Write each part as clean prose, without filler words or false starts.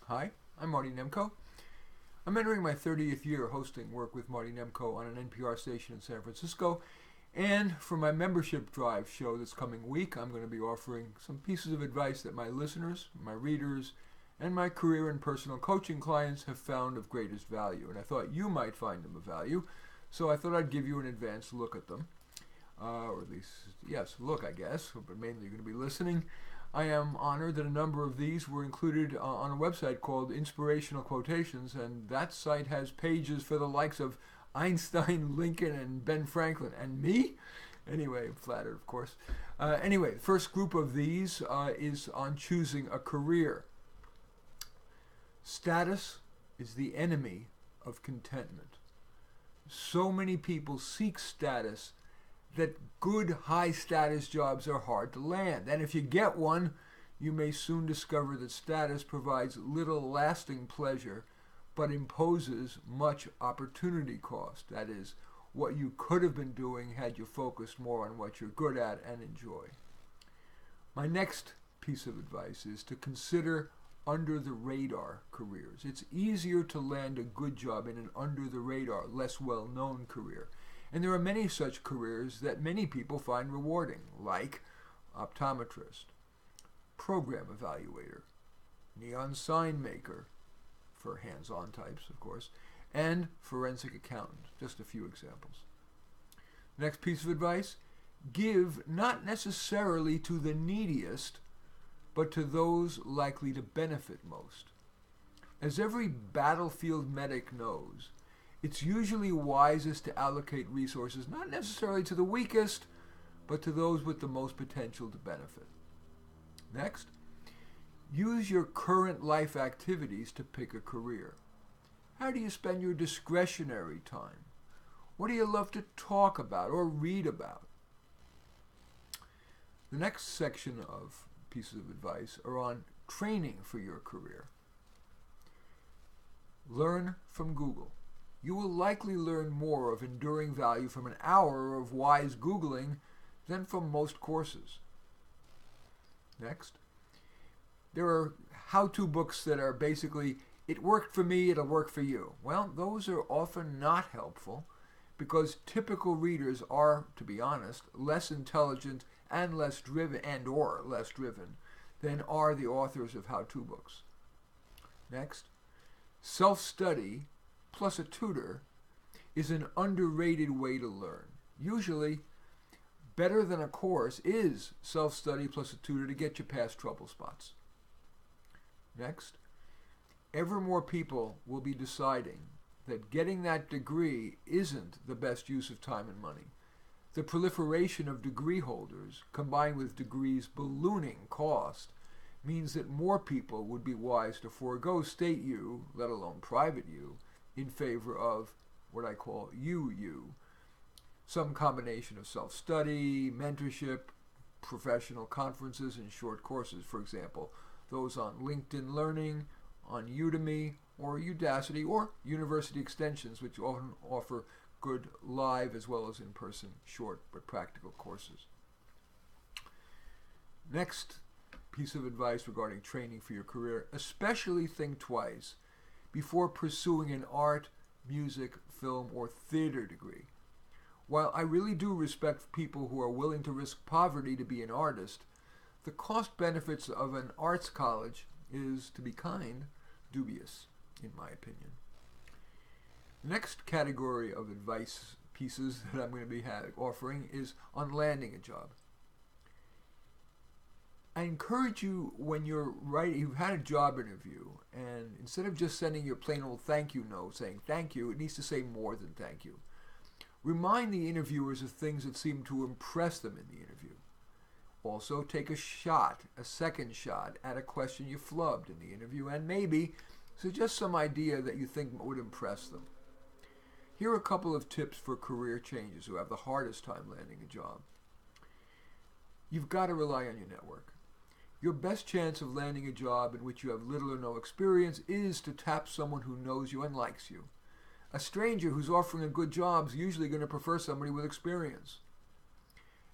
Hi, I'm Marty Nemko. I'm entering my 30th year hosting work with Marty Nemko on an NPR station in San Francisco. And for my membership drive show this coming week, I'm going to be offering some pieces of advice that my listeners, my readers, and my career and personal coaching clients have found of greatest value. And I thought you might find them of value, so I thought I'd give you an advanced look at them. Or at least, yes, look, I guess, but mainly you're going to be listening. I am honored that a number of these were included on a website called Inspirational Quotations, and that site has pages for the likes of Einstein, Lincoln, and Ben Franklin. And me? Anyway, I'm flattered, of course. Anyway, the first group of these is on choosing a career. Status is the enemy of contentment. So many people seek status that good high-status jobs are hard to land. And if you get one, you may soon discover that status provides little lasting pleasure, but imposes much opportunity cost. That is, what you could have been doing had you focused more on what you're good at and enjoy. My next piece of advice is to consider under-the-radar careers. It's easier to land a good job in an under-the-radar, less well-known career. And there are many such careers that many people find rewarding, like optometrist, program evaluator, neon sign maker, for hands-on types, of course, and forensic accountant, just a few examples. Next piece of advice, give not necessarily to the neediest, but to those likely to benefit most. As every battlefield medic knows, it's usually wisest to allocate resources not necessarily to the weakest, but to those with the most potential to benefit. Next, use your current life activities to pick a career. How do you spend your discretionary time? What do you love to talk about or read about? The next section of pieces of advice are on training for your career. Learn from Google. You will likely learn more of enduring value from an hour of wise Googling than from most courses. Next, there are how-to books that are basically, it worked for me, it'll work for you. Well, those are often not helpful because typical readers are, to be honest, less intelligent and less driven than are the authors of how-to books. Next, self-study plus a tutor is an underrated way to learn. Usually, better than a course is self-study plus a tutor to get you past trouble spots. Next, ever more people will be deciding that getting that degree isn't the best use of time and money. The proliferation of degree holders, combined with degrees ballooning cost, means that more people would be wise to forego state U, let alone private U, in favor of what I call UU, some combination of self-study, mentorship, professional conferences, and short courses, for example, those on LinkedIn Learning, on Udemy, or Udacity, or University Extensions, which often offer good live as well as in-person short but practical courses. Next piece of advice regarding training for your career, especially think twice before pursuing an art, music, film, or theater degree. While I really do respect people who are willing to risk poverty to be an artist, the cost benefits of an arts college is, to be kind, dubious, in my opinion. The next category of advice pieces that I'm going to be offering is on landing a job. I encourage you when you've had a job interview, and instead of just sending your plain old thank you note saying thank you, it needs to say more than thank you. Remind the interviewers of things that seem to impress them in the interview. Also, take a second shot at a question you flubbed in the interview, and maybe suggest some idea that you think would impress them. Here are a couple of tips for career changes who have the hardest time landing a job. You've got to rely on your network. Your best chance of landing a job in which you have little or no experience is to tap someone who knows you and likes you. A stranger who's offering a good job is usually going to prefer somebody with experience.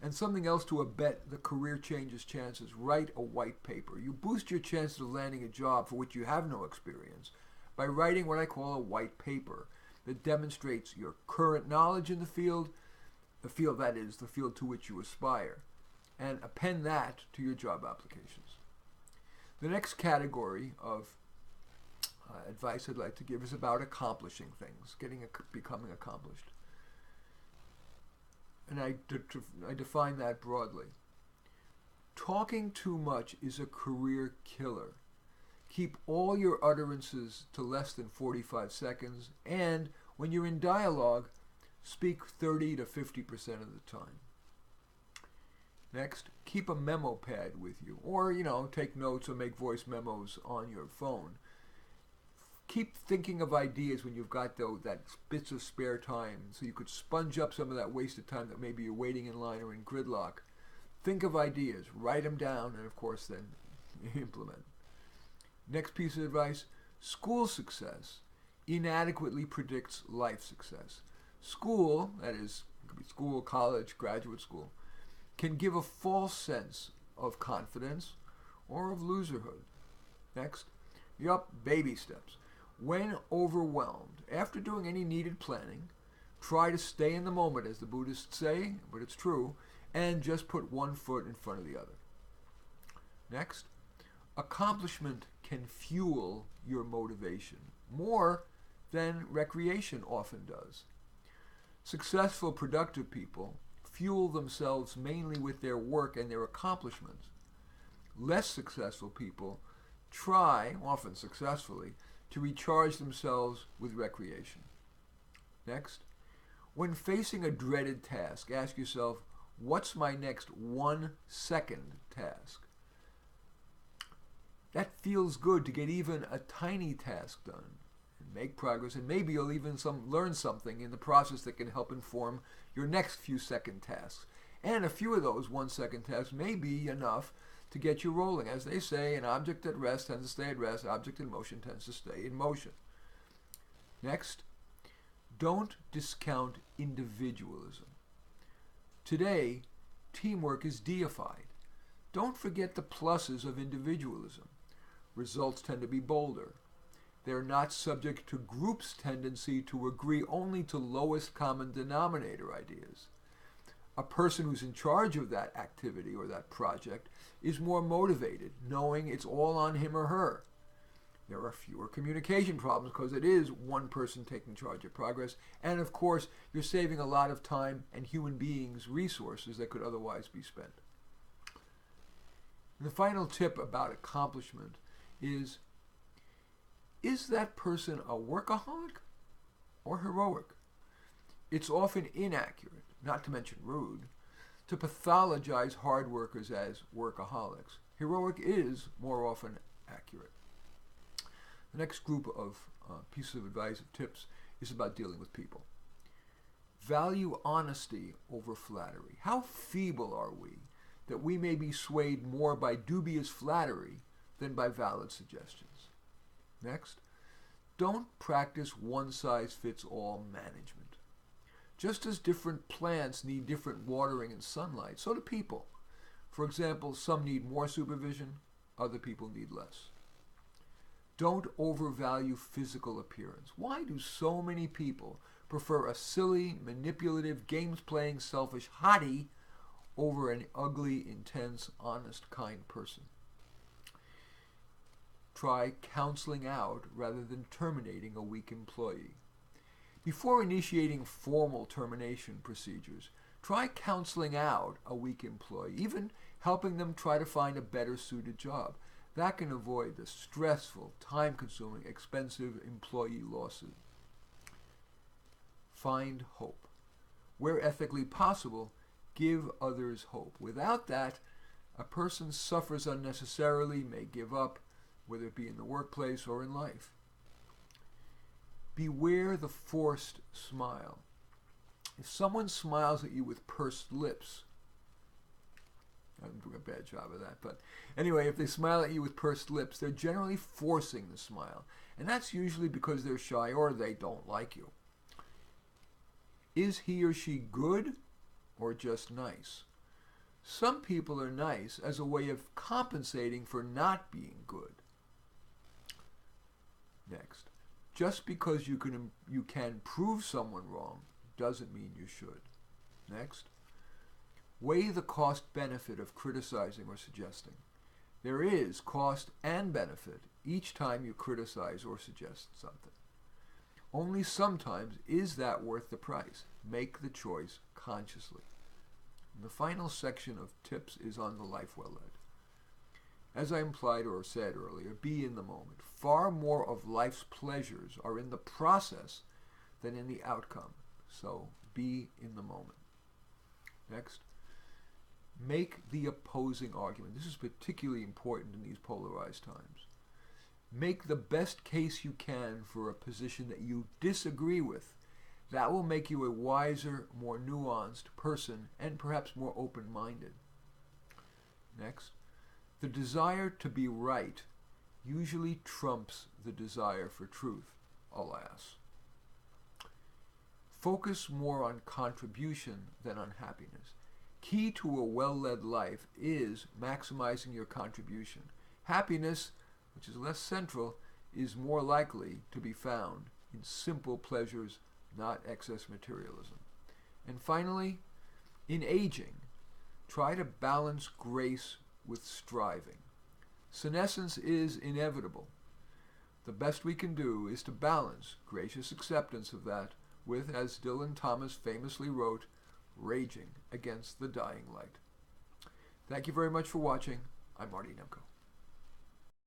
And something else to abet the career change's chances, write a white paper. You boost your chances of landing a job for which you have no experience by writing what I call a white paper that demonstrates your current knowledge in the field that is, the field to which you aspire, and append that to your job applications. The next category of advice I'd like to give is about accomplishing things, becoming accomplished. And I define that broadly. Talking too much is a career killer. Keep all your utterances to less than 45 seconds, and when you're in dialogue, speak 30 to 50% of the time. Next, keep a memo pad with you, or, take notes or make voice memos on your phone. Keep thinking of ideas when you've got that bits of spare time, so you could sponge up some of that wasted time that maybe you're waiting in line or in gridlock. Think of ideas, write them down, and of course then implement. Next piece of advice, school success inadequately predicts life success. School, that is, it could be school, college, graduate school, can give a false sense of confidence or of loserhood. Next, baby steps. When overwhelmed, after doing any needed planning, try to stay in the moment, as the Buddhists say, but it's true, and just put one foot in front of the other. Next, accomplishment can fuel your motivation more than recreation often does. Successful, productive people fuel themselves mainly with their work and their accomplishments. Less successful people try, often successfully, to recharge themselves with recreation. Next, when facing a dreaded task, ask yourself, what's my next 1 second task? That feels good to get even a tiny task done and make progress, and maybe you'll even learn something in the process that can help inform your next few second tasks. And a few of those 1 second tasks may be enough to get you rolling. As they say, an object at rest tends to stay at rest, an object in motion tends to stay in motion. Next, don't discount individualism. Today, teamwork is deified. Don't forget the pluses of individualism. Results tend to be bolder. They're not subject to groups' tendency to agree only to lowest common denominator ideas. A person who's in charge of that activity or that project is more motivated, knowing it's all on him or her. There are fewer communication problems because it is one person taking charge of progress. And of course, you're saving a lot of time and human beings' resources that could otherwise be spent. And the final tip about accomplishment is that person a workaholic or heroic? It's often inaccurate, not to mention rude, to pathologize hard workers as workaholics. Heroic is more often accurate. The next group of pieces of advice, of tips, is about dealing with people. Value honesty over flattery. How feeble are we that we may be swayed more by dubious flattery than by valid suggestions? Next, don't practice one-size-fits-all management. Just as different plants need different watering and sunlight, so do people. For example, some need more supervision, other people need less. Don't overvalue physical appearance. Why do so many people prefer a silly, manipulative, games-playing, selfish hottie over an ugly, intense, honest, kind person? Try counseling out rather than terminating a weak employee. Before initiating formal termination procedures, try counseling out a weak employee, even helping them try to find a better suited job. That can avoid the stressful, time-consuming, expensive employee lawsuit. Find hope. Where ethically possible, give others hope. Without that, a person suffers unnecessarily, may give up, whether it be in the workplace or in life. Beware the forced smile. If someone smiles at you with pursed lips, I'm doing a bad job of that, but anyway, if they smile at you with pursed lips, they're generally forcing the smile, and that's usually because they're shy or they don't like you. Is he or she good or just nice? Some people are nice as a way of compensating for not being good. Next, just because you can prove someone wrong doesn't mean you should. Next, weigh the cost-benefit of criticizing or suggesting. There is cost and benefit each time you criticize or suggest something. Only sometimes is that worth the price. Make the choice consciously. And the final section of tips is on the life well led. As I implied or said earlier, be in the moment. Far more of life's pleasures are in the process than in the outcome. So be in the moment. Next, make the opposing argument. This is particularly important in these polarized times. Make the best case you can for a position that you disagree with. That will make you a wiser, more nuanced person and perhaps more open-minded. Next, the desire to be right usually trumps the desire for truth, alas. Focus more on contribution than on happiness. Key to a well-led life is maximizing your contribution. Happiness, which is less central, is more likely to be found in simple pleasures, not excess materialism. And finally, in aging, try to balance grace with striving. Senescence is inevitable. The best we can do is to balance gracious acceptance of that with, as Dylan Thomas famously wrote, raging against the dying light. Thank you very much for watching. I'm Marty Nemko.